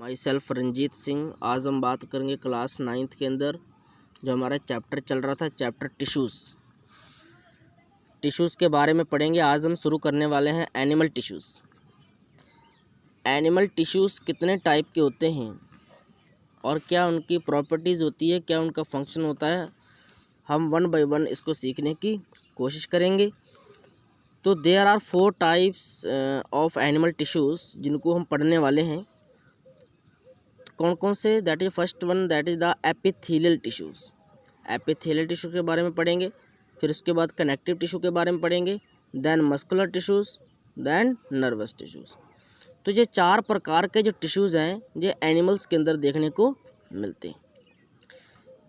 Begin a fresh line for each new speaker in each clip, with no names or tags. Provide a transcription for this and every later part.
My self Ranjit Singh. आज हम बात करेंगे क्लास 9th के अंदर जो हमारा चैप्टर चल रहा था, चैप्टर टिश्यूज़ के बारे में पढ़ेंगे। आज हम शुरू करने वाले हैं एनिमल टिश्यूज़। एनिमल टिश्यूज़ कितने टाइप के होते हैं और क्या उनकी प्रॉपर्टीज़ होती है, क्या उनका फंक्शन होता है, हम वन बाय वन इसको सीखने की कोशिश करेंगे। तो there are 4 types of animal tissues जिनको हम पढ़ने वाले हैं। कौन कौन से? That is first one, that is the epithelial tissues. Epithelial tissue के बारे में पढ़ेंगे, फिर उसके बाद कनेक्टिव टिश्यू के बारे में पढ़ेंगे, then muscular tissues, then nervous tissues. तो ये 4 प्रकार के जो टिश्यूज़ हैं ये एनिमल्स के अंदर देखने को मिलते हैं।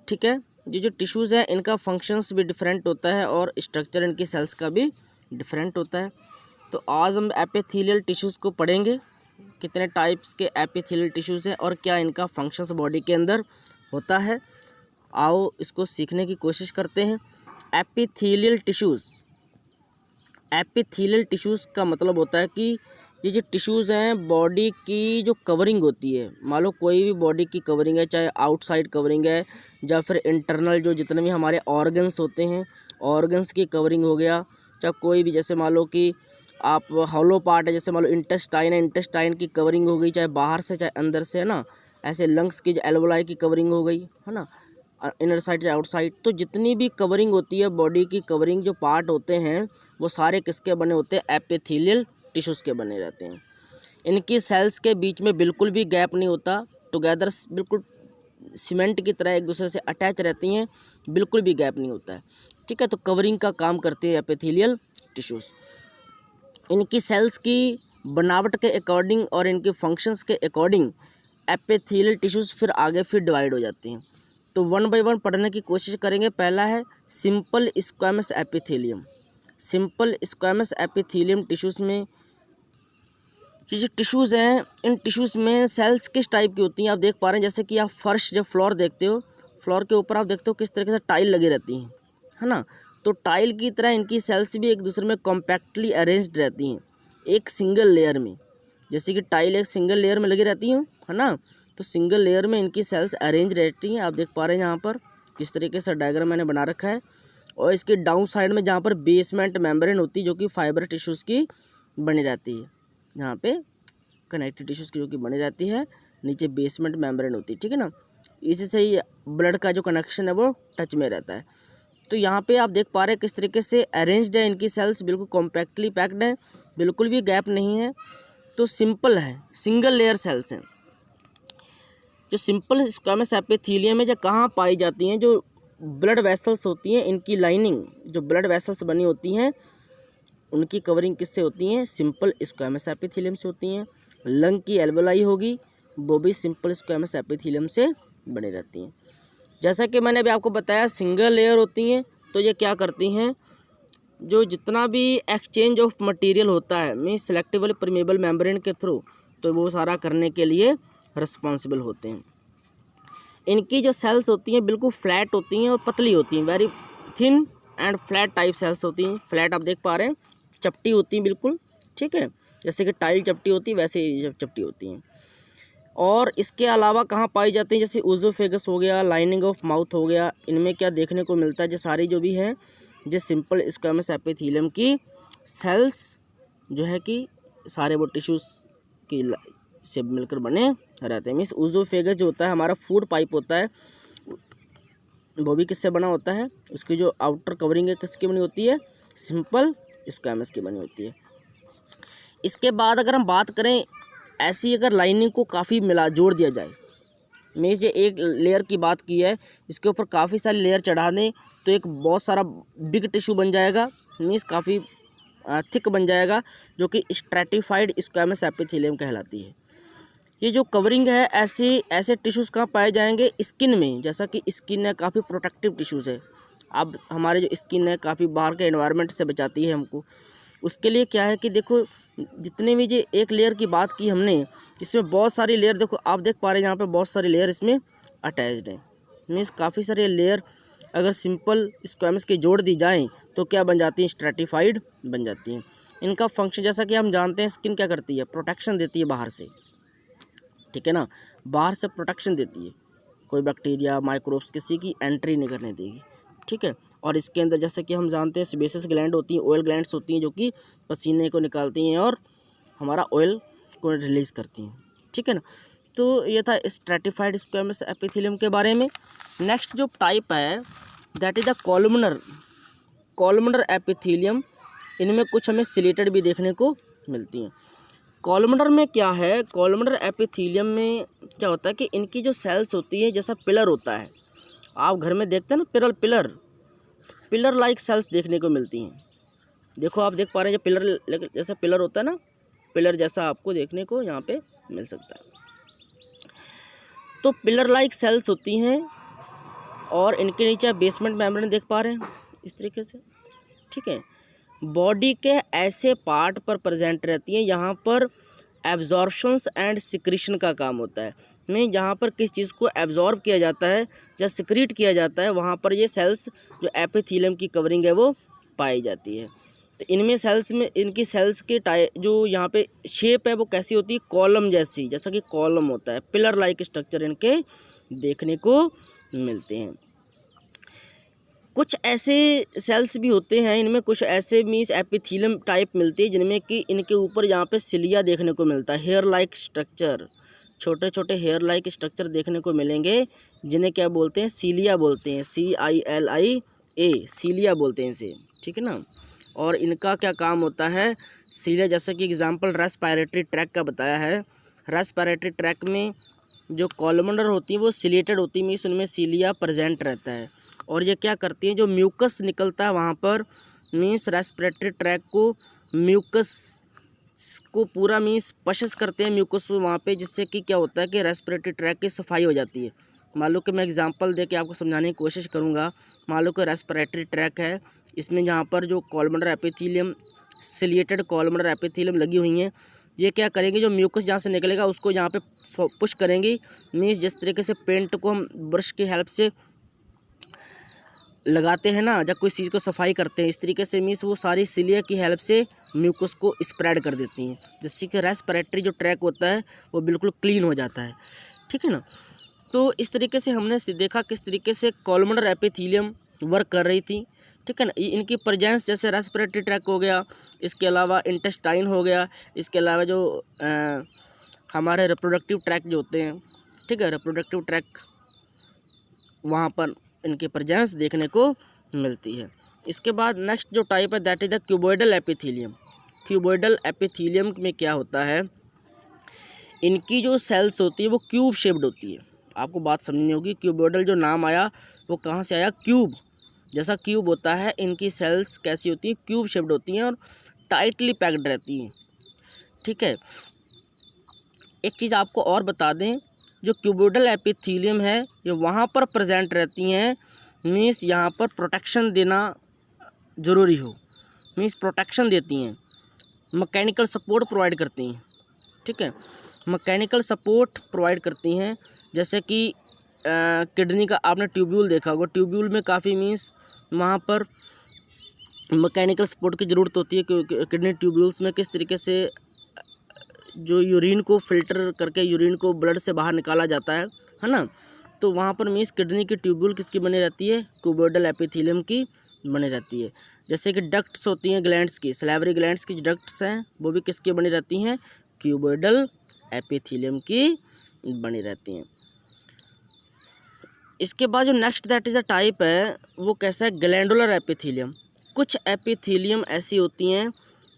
ठीक है, ये जो टिश्यूज़ हैं इनका फंक्शंस भी डिफरेंट होता है और स्ट्रक्चर इनकी सेल्स का भी डिफरेंट होता है। तो आज हम एपिथेलियल टिश्यूज़ को पढ़ेंगे, कितने टाइप्स के एपिथेलियल टिश्यूज़ हैं और क्या इनका फंक्शंस बॉडी के अंदर होता है। आओ इसको सीखने की कोशिश करते हैं। एपिथेलियल टिश्यूज़ का मतलब होता है कि ये जो टिश्यूज़ हैं बॉडी की जो कवरिंग होती है, मान लो कोई भी बॉडी की कवरिंग है, चाहे आउटसाइड कवरिंग है या फिर इंटरनल जो जितने भी हमारे ऑर्गन्स होते हैं, ऑर्गन्स की कवरिंग हो गया, चाहे कोई भी जैसे मान लो कि आप हॉलो पार्ट है, जैसे मान लो इंटेस्टाइन है, इंटेस्टाइन की कवरिंग हो गई, चाहे बाहर से चाहे अंदर से, है ना। ऐसे लंग्स की जो एल्वोलाई की कवरिंग हो गई, है ना, इनर साइड चाहे आउटसाइड। तो जितनी भी कवरिंग होती है बॉडी की कवरिंग, जो पार्ट होते हैं वो सारे किसके बने होते हैं? एपिथेलियल टिश्यूज़ के बने रहते हैं। इनकी सेल्स के बीच में बिल्कुल भी गैप नहीं होता, टुगेदर बिल्कुल सीमेंट की तरह एक दूसरे से अटैच रहती हैं, बिल्कुल भी गैप नहीं होता है। ठीक है, तो कवरिंग का काम करते हैं एपिथेलियल टिश्यूज़। इनकी सेल्स की बनावट के अकॉर्डिंग और इनके फंक्शंस के अकॉर्डिंग एपिथेलियल टिश्यूज़ फिर आगे फिर डिवाइड हो जाते हैं। तो वन बाय वन पढ़ने की कोशिश करेंगे। पहला है simple squamous epithelium. Simple squamous epithelium tissues में ये जो टिश्यूज़ हैं, इन टिश्यूज़ में सेल्स किस टाइप की होती हैं आप देख पा रहे हैं। जैसे कि आप फर्श जब फ्लोर देखते हो, फ्लोर के ऊपर आप देखते हो किस तरीके से टाइल लगी रहती हैं, है ना। तो टाइल की तरह इनकी सेल्स भी एक दूसरे में कॉम्पैक्टली अरेंज्ड रहती हैं एक सिंगल लेयर में। जैसे कि टाइल एक सिंगल लेयर में लगी रहती हैं, है ना, तो सिंगल लेयर में इनकी सेल्स अरेंज रहती हैं। आप देख पा रहे हैं यहाँ पर किस तरीके से डायग्राम मैंने बना रखा है। और इसके डाउन साइड में जहाँ पर बेसमेंट मेम्ब्रेन होती है जो कि फाइबर टिश्यूज़ की बनी रहती है, यहाँ पे कनेक्टिव टिश्यूज़ की जो कि बनी रहती है, नीचे बेसमेंट मेम्ब्रेन होती है। ठीक है ना, इसी से ही ब्लड का जो कनेक्शन है वो टच में रहता है। तो यहाँ पे आप देख पा रहे हैं किस तरीके से अरेंज्ड है इनकी सेल्स, बिल्कुल कॉम्पैक्टली पैक्ड है, बिल्कुल भी गैप नहीं है। तो सिंपल है, सिंगल लेयर सेल्स हैं। जो सिंपल स्क्वैमस एपिथेलियम है जो कहाँ पाई जाती हैं? जो ब्लड वेसल्स होती हैं, इनकी लाइनिंग जो ब्लड वेसल्स बनी होती हैं उनकी कवरिंग किससे होती हैं? सिंपल स्क्वैमस एपिथेलियम से होती हैं। लंग की एल्वोलाई होगी, वो भी सिंपल स्क्वैमस एपिथेलियम से बनी रहती हैं। जैसा कि मैंने अभी आपको बताया सिंगल लेयर होती हैं, तो ये क्या करती हैं? जो जितना भी एक्सचेंज ऑफ मटेरियल होता है मीन सेलेक्टिवली परमेबल मेम्ब्रेन के थ्रू, तो वो सारा करने के लिए रिस्पॉन्सिबल होते हैं। इनकी जो सेल्स होती हैं बिल्कुल फ्लैट होती हैं और पतली होती हैं, very thin and flat type cells होती हैं। फ्लैट आप देख पा रहे हैं, चपटी होती हैं बिल्कुल। ठीक है, जैसे कि टाइल चपटी होती है वैसे ही चपटी होती हैं। और इसके अलावा कहाँ पाई जाती हैं? जैसे ओजोफेगस हो गया, लाइनिंग ऑफ माउथ हो गया, इनमें क्या देखने को मिलता है? जो सारी जो भी हैं जो सिंपल स्क्वैमस एपिथेलियम की सेल्स जो है कि सारे वो टिश्यूज़ की से मिलकर बने रहते हैं। मीन्स ओजोफेगस जो होता है हमारा फूड पाइप होता है, वो भी किससे बना होता है? उसकी जो आउटर कवरिंग है किसकी बनी होती है? सिंपल स्क्वैमस की बनी होती है। इसके बाद अगर हम बात करें ऐसी अगर लाइनिंग को काफ़ी जोड़ दिया जाए, मीन्स ये एक लेयर की बात की है, इसके ऊपर काफ़ी सारी लेयर चढ़ा दें तो एक बहुत सारा बिग टिश्यू बन जाएगा, मीन्स काफ़ी थिक बन जाएगा, जो कि स्ट्रैटिफाइड स्क्वैमस एपिथेलियम कहलाती है। ये जो कवरिंग है ऐसे टिश्यूज़ कहाँ पाए जाएंगे? स्किन में। जैसा कि स्किन है काफ़ी प्रोटेक्टिव टिश्यूज़ है। अब हमारे जो स्किन है काफ़ी बाहर के एनवायरनमेंट से बचाती है हमको। उसके लिए क्या है कि देखो जितने भी ये एक लेयर की बात की हमने, इसमें बहुत सारी लेयर देखो आप देख पा रहे हैं यहाँ पे बहुत सारी लेयर इसमें अटैच्ड हैं। मीन्स काफ़ी सारे लेयर अगर सिंपल स्क्वैमस की जोड़ दी जाएं तो क्या बन जाती हैं? स्ट्रैटिफाइड बन जाती हैं। इनका फंक्शन जैसा कि हम जानते हैं, स्किन क्या करती है? प्रोटेक्शन देती है बाहर से। ठीक है ना, बाहर से प्रोटेक्शन देती है, कोई बैक्टीरिया माइक्रोब्स किसी की एंट्री नहीं करने देगी, ठीक है। और इसके अंदर जैसे कि हम जानते हैं सेबेसियस ग्लैंड होती हैं, ऑयल ग्लैंड्स होती हैं जो कि पसीने को निकालती हैं और हमारा ऑयल को रिलीज़ करती हैं, ठीक है ना। तो ये था स्ट्रैटिफाइड स्क्वैमस एपिथेलियम के बारे में। नेक्स्ट जो टाइप है that is the columnar epithelium. इनमें कुछ हमें सिलेटेड भी देखने को मिलती हैं। कॉलमनर में क्या है, कॉलमनर एपिथेलियम में क्या होता है कि इनकी जो सेल्स होती है जैसा पिलर होता है, आप घर में देखते हैं ना पिलर लाइक सेल्स देखने को मिलती हैं। देखो आप देख पा रहे हैं, पिलर जैसा पिलर होता है ना, पिलर जैसा आपको देखने को यहाँ पे मिल सकता है। तो पिलर लाइक सेल्स होती हैं और इनके नीचे बेसमेंट मेम्ब्रेन देख पा रहे हैं इस तरीके से, ठीक है। बॉडी के ऐसे पार्ट पर प्रेजेंट रहती हैं यहाँ पर एब्जॉर्प्शंस एंड सिक्रीशन का काम होता है। नहीं, जहाँ पर किस चीज़ को एब्जॉर्ब किया जाता है या सिक्रीट किया जाता है वहाँ पर ये सेल्स जो एपिथेलियम की कवरिंग है वो पाई जाती है। तो इनमें सेल्स में इनकी सेल्स के जो यहाँ पे शेप है वो कैसी होती है, कॉलम जैसी, जैसा कि कॉलम होता है, पिलर लाइक स्ट्रक्चर इनके देखने को मिलते हैं। कुछ ऐसे सेल्स भी होते हैं इनमें, कुछ ऐसे मीन्स एपिथेलियम टाइप मिलती है जिनमें कि इनके ऊपर यहाँ पे सिलिया देखने को मिलता है, हेयर लाइक स्ट्रक्चर, छोटे छोटे हेयर लाइक स्ट्रक्चर देखने को मिलेंगे जिन्हें क्या बोलते हैं, सीलिया बोलते हैं, CILIA, सीलिया बोलते हैं इसे, ठीक है ना। और इनका क्या काम होता है, सीलिया जैसे कि एग्जांपल रेस्पिरेटरी ट्रैक का बताया है। रेस्पिरेटरी ट्रैक में जो कॉलमनर होती है वो सिलेटेड होती है, मीन्स उनमें सीलिया प्रेजेंट रहता है। और ये क्या करती है, जो म्यूकस निकलता है वहाँ पर, मीन्स रेस्पिरेटरी ट्रैक को म्यूकस को पूरा मीन्स पशस करते हैं म्यूकस वहाँ पे, जिससे कि क्या होता है कि रेस्पिरेटरी ट्रैक की सफाई हो जाती है। मान लो कि मैं एग्जांपल दे के आपको समझाने की कोशिश करूँगा। मान लो कि रेस्पिरेटरी ट्रैक है, इसमें जहाँ पर जो columnar epithelium, ciliated columnar epithelium लगी हुई हैं, ये क्या करेंगे, जो म्यूकस जहाँ से निकलेगा उसको यहाँ पे पुश करेंगी। मीन्स जिस तरीके से पेंट को हम ब्रश की हेल्प से लगाते हैं ना, जब कोई चीज़ को सफाई करते हैं, इस तरीके से मीन्स वो सारी सिलिया की हेल्प से म्यूकस को स्प्रेड कर देती हैं, जिससे कि रेस्पिरेटरी जो ट्रैक होता है वो बिल्कुल क्लीन हो जाता है, ठीक है ना। तो इस तरीके से हमने देखा किस तरीके से कॉलमनर एपिथेलियम वर्क कर रही थी, ठीक है ना। इनकी प्रेजेंस जैसे रेस्पिरेटरी ट्रैक हो गया, इसके अलावा इंटेस्टाइन हो गया, इसके अलावा जो हमारे रिप्रोडक्टिव ट्रैक जो होते हैं, ठीक है, रिप्रोडक्टिव ट्रैक, वहाँ पर इनकी प्रेजेंस देखने को मिलती है। इसके बाद नेक्स्ट जो टाइप है that is the cuboidal epithelium. Cuboidal epithelium में क्या होता है, इनकी जो सेल्स होती है वो क्यूब शेप्ड होती है। आपको बात समझनी होगी, क्यूबॉइडल जो नाम आया वो कहाँ से आया, क्यूब जैसा क्यूब होता है, इनकी सेल्स कैसी होती है, क्यूब शेप्ड होती हैं और टाइटली पैक्ड रहती हैं, ठीक है। एक चीज़ आपको और बता दें, जो क्यूबॉइडल एपिथेलियम है ये वहाँ पर प्रेजेंट रहती हैं, मीन्स यहाँ पर प्रोटेक्शन देना ज़रूरी हो, मीन्स प्रोटेक्शन देती हैं, मैकेनिकल सपोर्ट प्रोवाइड करती हैं, ठीक है, मैकेनिकल सपोर्ट प्रोवाइड करती हैं। जैसे कि किडनी का आपने ट्यूब्यूल देखा होगा, ट्यूब्यूल में काफ़ी मीन्स वहाँ पर मैकेनिकल सपोर्ट की ज़रूरत होती है, क्योंकि किडनी ट्यूब्यूल्स में किस तरीके से जो यूरिन को फिल्टर करके यूरिन को ब्लड से बाहर निकाला जाता है ना। तो वहाँ पर मीन्स किडनी की ट्यूब्यूल किसकी बनी रहती है, क्यूबॉइडल एपिथेलियम की बनी रहती है। जैसे कि डक्ट्स होती हैं ग्लैंड्स की, सैलिवरी ग्लैंड्स की डक्ट्स हैं वो भी किसकी बनी रहती हैं, क्यूबॉइडल एपिथेलियम की बनी रहती हैं। इसके बाद जो next that is a type है वो कैसा है, ग्लैंडुलर एपिथेलियम। कुछ एपिथेलियम ऐसी होती हैं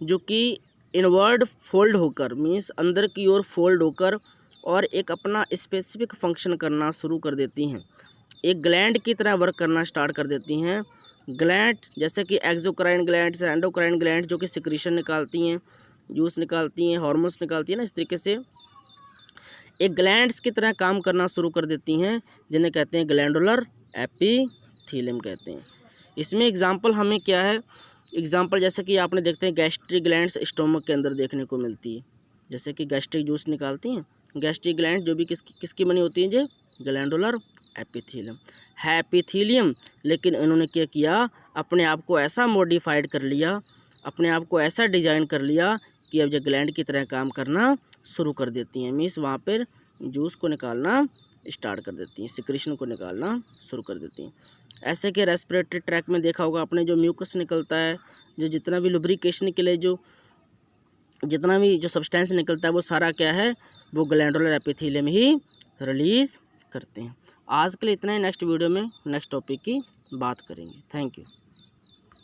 जो कि इनवर्ड फोल्ड होकर, मीन्स अंदर की ओर फोल्ड होकर और एक अपना स्पेसिफिक फंक्शन करना शुरू कर देती हैं, एक ग्लैंड की तरह वर्क करना स्टार्ट कर देती हैं। ग्लैंड जैसे कि एक्सोक्राइन ग्लैंड्स, एंडोक्राइन ग्लैंड्स जो कि सिक्रीशन निकालती हैं, जूस निकालती हैं, हार्मोन्स निकालती हैं ना, इस तरीके से एक ग्लैंड्स की तरह काम करना शुरू कर देती हैं, जिन्हें कहते हैं ग्लैंडुलर एपिथेलियम कहते हैं। इसमें एग्जांपल हमें क्या है, एग्जांपल जैसे कि आपने देखते हैं गैस्ट्रिक ग्लैंड्स स्टोमक के अंदर देखने को मिलती है, जैसे कि गैस्ट्रिक जूस निकालती हैं, गैस्ट्रिक ग्लैंड जो भी किसकी बनी होती है, जो ग्लैंडुलर एपिथेलियम है एपिथेलियम। लेकिन इन्होंने क्या किया, अपने आप को ऐसा मॉडिफाइड कर लिया, अपने आप को ऐसा डिज़ाइन कर लिया कि अब जो ग्लैंड की तरह काम करना शुरू कर देती हैं, मीन्स वहाँ पर जूस को निकालना स्टार्ट कर देती हैं, सिक्रीशन को निकालना शुरू कर देती हैं। ऐसे कि रेस्पिरेटरी ट्रैक में देखा होगा आपने, जो म्यूकस निकलता है, जो जितना भी लुब्रिकेशन के लिए जो जितना भी जो सब्सटेंस निकलता है वो सारा क्या है, वो ग्लैंडुलर एपिथेलियम ही रिलीज़ करते हैं। आज के लिए इतना ही, नेक्स्ट वीडियो में नेक्स्ट टॉपिक की बात करेंगे। Thank you.